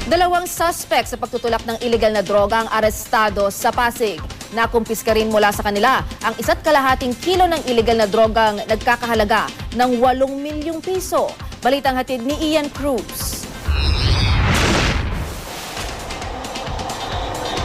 Dalawang suspect sa pagtutulak ng illegal na droga ang arestado sa Pasig. Nakumpiska rin mula sa kanila ang 1,2 kilo ng illegal na drogang nagkakahalaga ng 8 milyong piso. Balitang hatid ni Ian Cruz.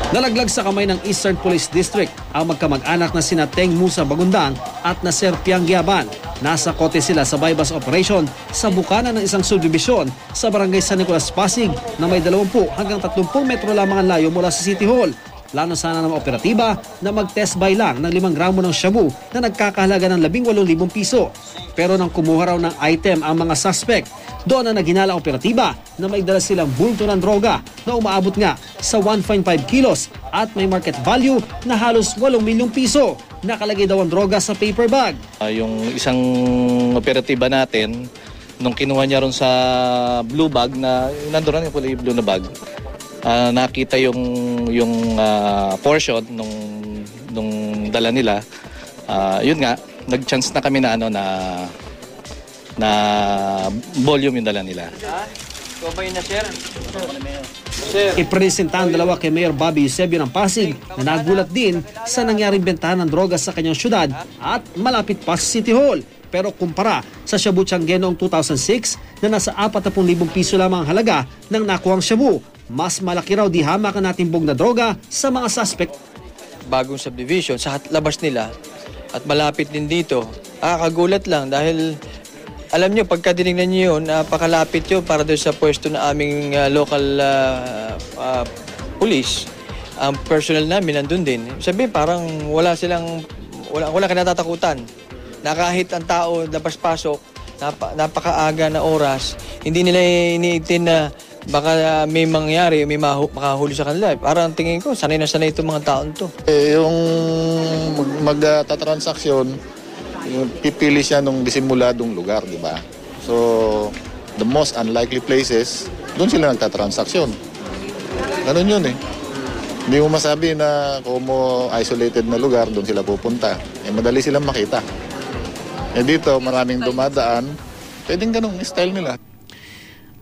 Nalaglag sa kamay ng Eastern Police District ang magkamag-anak na sina Teng Musa Bagundang at Naser Piang Giaban. Nasa kote sila sa bypass operation sa bukana ng isang subdivision sa barangay San Nicolas, Pasig na may 20 hanggang 30 metro lamang ang layo mula sa City Hall. Plano sana ng operatiba na mag-test buy lang ng 5 gramo ng shabu na nagkakahalaga ng 18,000 piso. Pero nang kumuha raw ng item ang mga suspect, doon na naghinala ang operatiba na may dala silang bulto ng droga na umaabot nga sa 1.5 kilos at may market value na halos 8 milyong piso. Nakalagay daw ang droga sa paper bag. Yung isang operatiba natin, nung kinuha niya ron sa blue bag na nandoon yung kulay blue na bag, nakita yung portion nung dala nila. Yun nga, nag-chance na kami na na volume yung dala nila. Ipresenta ang dalawa kay Mayor Bobby Eusebio ng Pasig na nagulat din sa nangyaring bentahan ng droga sa kanyang syudad at malapit pa sa City Hall. Pero kumpara sa shabu Tiangueno noong 2006 na nasa 40,000 piso lamang ang halaga ng nakuhang shabu, mas malaki raw di hamak ang natimbog na droga sa mga suspect. Bagong subdivision sa labas nila at malapit din dito. Kagulat lang dahil alam nyo, pagka dinignan nyo yun, napakalapit yun para doon sa pwesto na aming local police. Ang personnel namin nandun din. Sabi, parang wala kinatatakutan. Na kahit ang tao labas-pasok, napakaaga na oras, hindi nila iniitin na baka may mangyari, may makahuli sa kanila. Parang tingin ko, sanay na sanay itong mga taon to. Yung magtatransaksyon, pipili siya nung disimuladong lugar, di ba? So, the most unlikely places, doon sila nagtatransaksyon. Ganun yun eh. Hindi mo masabi na kung isolated na lugar, doon sila pupunta. Madali silang makita. Dito, maraming dumadaan, pwedeng ganung style nila.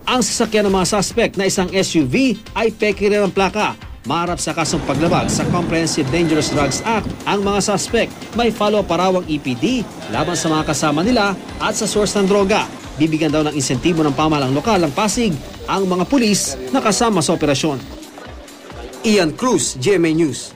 Ang sasakyan ng mga suspect na isang SUV ay peke rin ang plaka. Maharap sa kasong paglabag sa Comprehensive Dangerous Drugs Act ang mga suspect. May follow-up pa raw ang EPD laban sa mga kasama nila at sa source ng droga. Bibigyan daw ng insentibo ng pamahalang lokal ng Pasig ang mga pulis na kasama sa operasyon. Ian Cruz, GMA News.